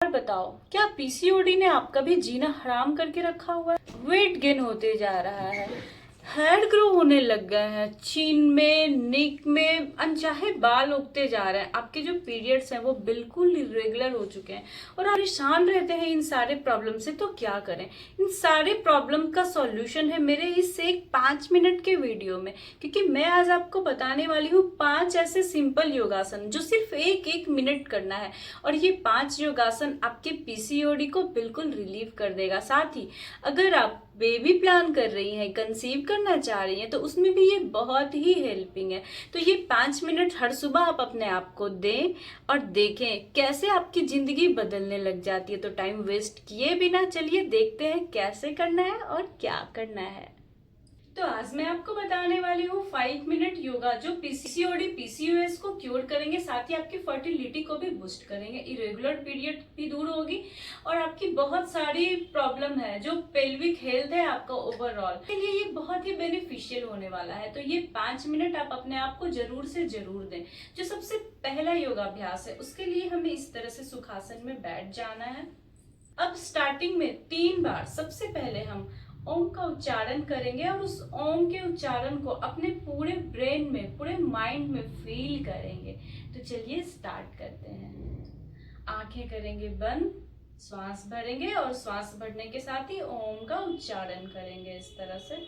और बताओ, क्या पीसीओडी ने आपका भी जीना हराम करके रखा हुआ है? वेट गेन होते जा रहा है, हेयर ग्रो होने लग गए हैं, चीन में, नेक में अनचाहे बाल उगते जा रहे हैं, आपके जो पीरियड्स हैं वो बिल्कुल इरेगुलर हो चुके हैं और आप परेशान रहते हैं इन सारे प्रॉब्लम से। तो क्या करें? इन सारे प्रॉब्लम का सॉल्यूशन है मेरे इस एक 5 मिनट के वीडियो में, क्योंकि मैं आज आपको बताने वाली हूँ 5 ऐसे सिंपल योगासन जो सिर्फ एक एक मिनट करना है। और ये 5 योगासन आपके पीसीओडी को बिल्कुल रिलीव कर देगा। साथ ही अगर आप बेबी प्लान कर रही हैं, कंसीव करना चाह रही हैं, तो उसमें भी ये बहुत ही हेल्पिंग है। तो ये 5 मिनट हर सुबह आप अपने आप को दें और देखें कैसे आपकी जिंदगी बदलने लग जाती है। तो टाइम वेस्ट किए बिना चलिए देखते हैं कैसे करना है और क्या करना है। तो आज मैं आपको बताने वाली हूँ 5 मिनट योगा जो पीसीओडी पीसीओएस को क्योर करेंगे, साथ ही आपकी फर्टिलिटी को भी बूस्ट करेंगे, इरेगुलर पीरियड भी दूर होगी और आपकी बहुत सारी प्रॉब्लम है जो पेल्विक हेल्थ है आपका ओवरऑल के लिए ये बहुत ही बेनिफिशियल होने वाला है। तो ये 5 मिनट आप अपने आप को जरूर से जरूर दें। जो सबसे पहला योगाभ्यास है उसके लिए हमें इस तरह से सुखासन में बैठ जाना है। अब स्टार्टिंग में 3 बार सबसे पहले हम ओम का उच्चारण करेंगे और उस ओम के उच्चारण को अपने पूरे ब्रेन में, पूरे माइंड में फील करेंगे। तो चलिए स्टार्ट करते हैं। आंखें करेंगे बंद, श्वास भरेंगे और श्वास भरने के साथ ही ओम का उच्चारण करेंगे इस तरह से।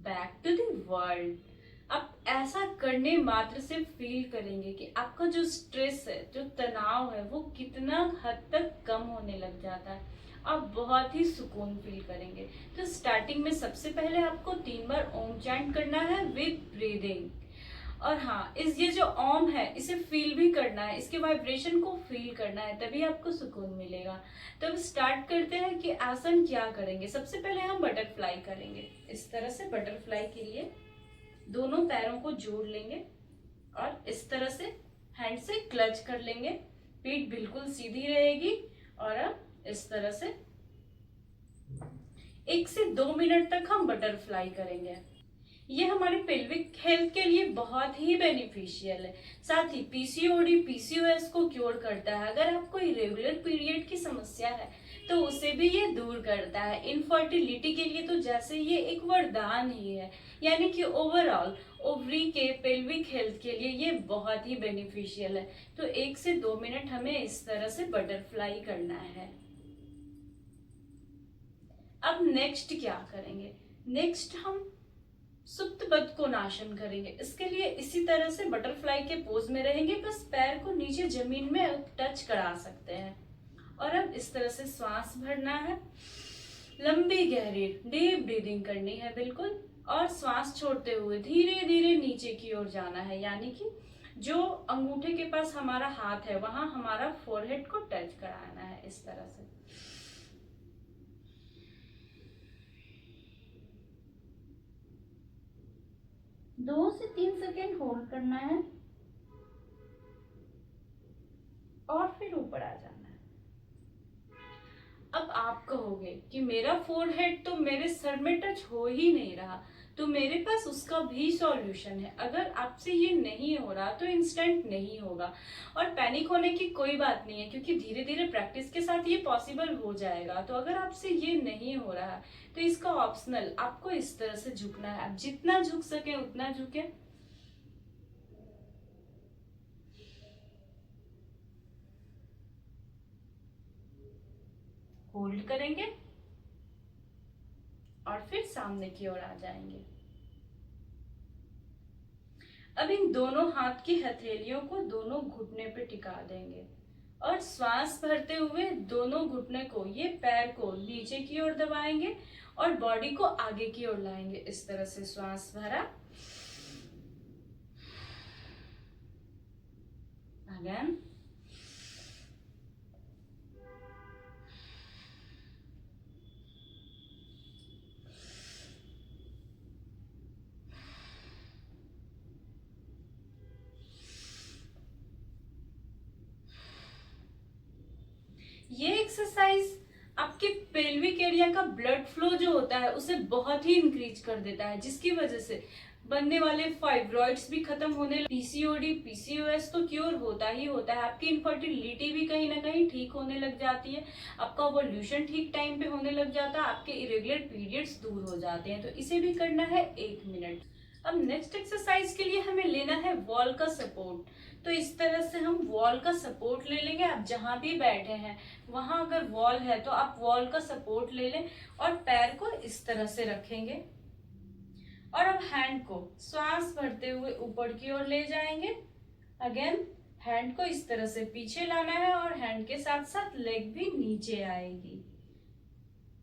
Back to the world. आप ऐसा करने मात्र से फील करेंगे कि आपका जो स्ट्रेस है, जो तनाव है, वो कितना हद तक कम होने लग जाता है। आप बहुत ही सुकून फील करेंगे। तो स्टार्टिंग में सबसे पहले आपको 3 बार ओम चैंट करना है विद ब्रीदिंग। और हाँ, इस ये जो ओम है इसे फील भी करना है, इसके वाइब्रेशन को फील करना है, तभी आपको सुकून मिलेगा। तो अब स्टार्ट करते हैं कि आसन क्या करेंगे। सबसे पहले हम बटरफ्लाई करेंगे। इस तरह से बटरफ्लाई के लिए दोनों पैरों को जोड़ लेंगे और इस तरह से हैंड से क्लच कर लेंगे। पीठ बिल्कुल सीधी रहेगी और अब इस तरह से 1 से 2 मिनट तक हम बटरफ्लाई करेंगे। ये हमारे पेल्विक हेल्थ के लिए बहुत ही बेनिफिशियल है। साथ ही पीसीओडी पीसीओएस को क्योर करता है। अगर आपको इरेगुलर पीरियड की समस्या है तो उसे भी ये दूर करता है। इनफर्टिलिटी के लिए तो जैसे ये एक वरदान ही है, यानी कि ओवरऑल ओवरी के पेल्विक हेल्थ के लिए ये बहुत ही बेनिफिशियल है। तो 1 से 2 मिनट हमें इस तरह से बटरफ्लाई करना है। अब नेक्स्ट क्या करेंगे? नेक्स्ट हम सुप्त बद को नाशन करेंगे। इसके लिए इसी तरह से बटरफ्लाई के पोज में रहेंगे, बस पैर को नीचे जमीन में टच करा सकते हैं। और अब इस तरह से श्वास भरना है, लंबी गहरी डीप ब्रीदिंग करनी है बिल्कुल, और श्वास छोड़ते हुए धीरे धीरे नीचे की ओर जाना है, यानी कि जो अंगूठे के पास हमारा हाथ है वहां हमारा फोरहेड को टच कराना है इस तरह से। 2 से 3 सेकेंड होल्ड करना है और फिर ऊपर आ जाना है। अब आप कहोगे कि मेरा फोरहेड तो मेरे सर में टच हो ही नहीं रहा, तो मेरे पास उसका भी सॉल्यूशन है। अगर आपसे ये नहीं हो रहा तो इंस्टेंट नहीं होगा और पैनिक होने की कोई बात नहीं है, क्योंकि धीरे धीरे प्रैक्टिस के साथ ये पॉसिबल हो जाएगा। तो अगर आपसे ये नहीं हो रहा तो इसका ऑप्शनल आपको इस तरह से झुकना है। आप जितना झुक सके उतना झुके। होल्ड करेंगे और फिर सामने की ओर आ जाएंगे। अब इन दोनों हाथ की हथेलियों को दोनों घुटने पे टिका देंगे और श्वास भरते हुए दोनों घुटने को, ये पैर को नीचे की ओर दबाएंगे और बॉडी को आगे की ओर लाएंगे। इस तरह से श्वास भरा, अगेन, ये एक्सरसाइज आपके पेल्विक एरिया का ब्लड फ्लो जो होता है उसे बहुत ही इंक्रीज कर देता है, जिसकी वजह से बनने वाले फाइब्रॉइड्स भी खत्म होने, पीसीओडी पीसीओएस तो क्योर होता ही होता है, आपकी इनफर्टिलिटी भी कहीं ना कहीं ठीक होने लग जाती है, आपका ओवल्यूशन ठीक टाइम पे होने लग जाता है, आपके इरेगुलर पीरियड्स दूर हो जाते हैं। तो इसे भी करना है 1 मिनट। अब नेक्स्ट एक्सरसाइज के लिए हमें लेना है वॉल का सपोर्ट। तो इस तरह से हम वॉल का सपोर्ट ले लेंगे। आप जहां भी बैठे हैं वहां अगर वॉल है तो आप वॉल का सपोर्ट ले लें और पैर को इस तरह से रखेंगे और अब हैंड को श्वास भरते हुए ऊपर की ओर ले जाएंगे। अगेन हैंड को इस तरह से पीछे लाना है और हैंड के साथ साथ लेग भी नीचे आएगी।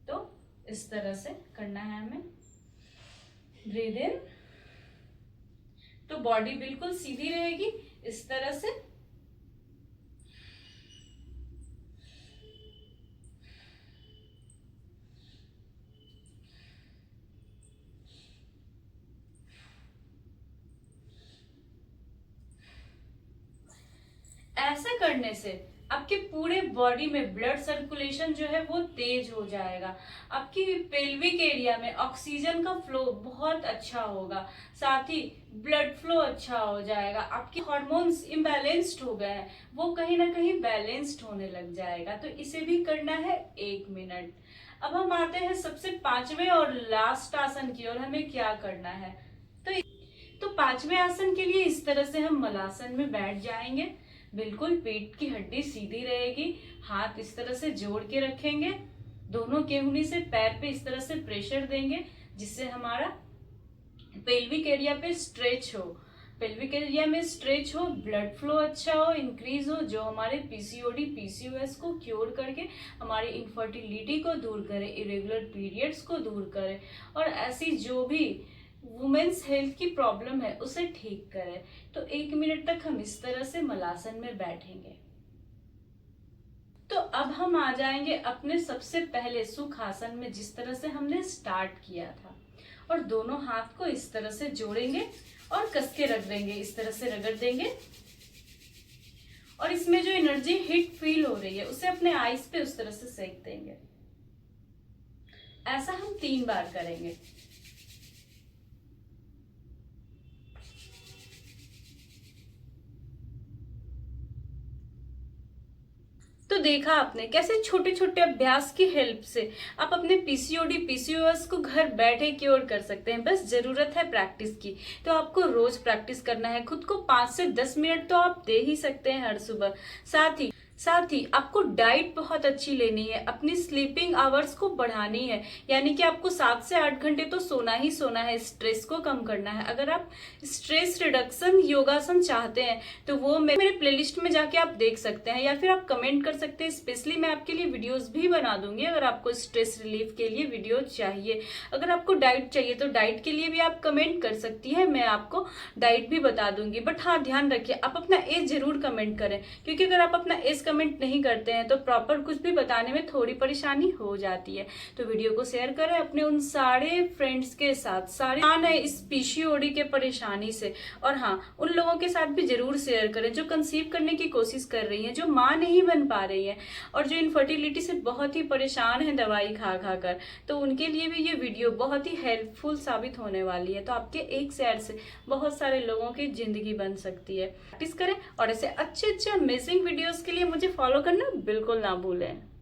तो इस तरह से करना है हमें। ब्रीद इन, तो बॉडी बिल्कुल सीधी रहेगी इस तरह से। ऐसा करने से आपके पूरे बॉडी में ब्लड सर्कुलेशन जो है वो तेज हो जाएगा, आपकी पेल्विक एरिया में ऑक्सीजन का फ्लो बहुत अच्छा होगा, साथ ही ब्लड फ्लो अच्छा हो जाएगा, आपके हार्मोन्स इम्बैलेंस्ड हो गए हैं वो कहीं ना कहीं बैलेंस्ड होने लग जाएगा। तो इसे भी करना है 1 मिनट। अब हम आते हैं सबसे 5वें और लास्ट आसन की ओर। हमें क्या करना है, तो 5वें आसन के लिए इस तरह से हम मलासन में बैठ जाएंगे। बिल्कुल पीठ की हड्डी सीधी रहेगी, हाथ इस तरह से जोड़ के रखेंगे, दोनों केहूनी से पैर पे इस तरह से प्रेशर देंगे जिससे हमारा पेल्विक एरिया पे स्ट्रेच हो, पेल्विक एरिया में स्ट्रेच हो, ब्लड फ्लो अच्छा हो, इंक्रीज हो, जो हमारे पीसीओडी पीसीओएस को क्योर करके हमारी इनफर्टिलिटी को दूर करे, इरेगुलर पीरियड्स को दूर करे और ऐसी जो भी वुमेन्स हेल्थ की प्रॉब्लम है उसे ठीक करे। तो 1 मिनट तक हम इस तरह से मलासन में बैठेंगे। तो अब हम आ जाएंगे अपने सबसे पहले सुखासन में, जिस तरह से हमने स्टार्ट किया था, और दोनों हाथ को इस तरह से जोड़ेंगे और कस के रख देंगे, इस तरह से रगड़ देंगे और इसमें जो एनर्जी हिट फील हो रही है उसे अपने आईज पे उस तरह से सेक देंगे। ऐसा हम 3 बार करेंगे। तो देखा आपने कैसे छोटे छोटे अभ्यास की हेल्प से आप अपने पीसीओडी पीसीओएस को घर बैठे क्योर कर सकते हैं। बस जरूरत है प्रैक्टिस की। तो आपको रोज प्रैक्टिस करना है, खुद को 5 से 10 मिनट तो आप दे ही सकते हैं हर सुबह। साथ ही आपको डाइट बहुत अच्छी लेनी है, अपनी स्लीपिंग आवर्स को बढ़ानी है, यानी कि आपको 7 से 8 घंटे तो सोना ही सोना है, स्ट्रेस को कम करना है। अगर आप स्ट्रेस रिडक्शन योगासन चाहते हैं तो वो मेरे प्लेलिस्ट में जाके आप देख सकते हैं या फिर आप कमेंट कर सकते हैं। स्पेशली मैं आपके लिए वीडियोस भी बना दूंगी अगर आपको स्ट्रेस रिलीफ के लिए वीडियो चाहिए। अगर आपको डाइट चाहिए तो डाइट के लिए भी आप कमेंट कर सकती है, मैं आपको डाइट भी बता दूंगी। बट हाँ, ध्यान रखिए आप अपना एज जरूर कमेंट करें, क्योंकि अगर आप अपना एज कमेंट नहीं करते हैं तो प्रॉपर कुछ भी बताने में थोड़ी परेशानी हो जाती है। तो वीडियो को शेयर करें अपने उन सारे फ्रेंड्स के साथ, सारे मान है इस पीसीओडी के परेशानी से। और हाँ, उन लोगों के साथ भी जरूर शेयर करें जो कंसीव करने की कोशिश कर रही हैं, जो माँ नहीं बन पा रही है और जो इनफर्टिलिटी से बहुत ही परेशान है दवाई खा खा कर। तो उनके लिए भी ये वीडियो बहुत ही हेल्पफुल साबित होने वाली है। तो आपके एक शेयर से बहुत सारे लोगों की जिंदगी बन सकती है। प्रैक्टिस करें और ऐसे अच्छे अमेजिंग वीडियोस के लिए मुझे फॉलो करना बिल्कुल ना भूलें।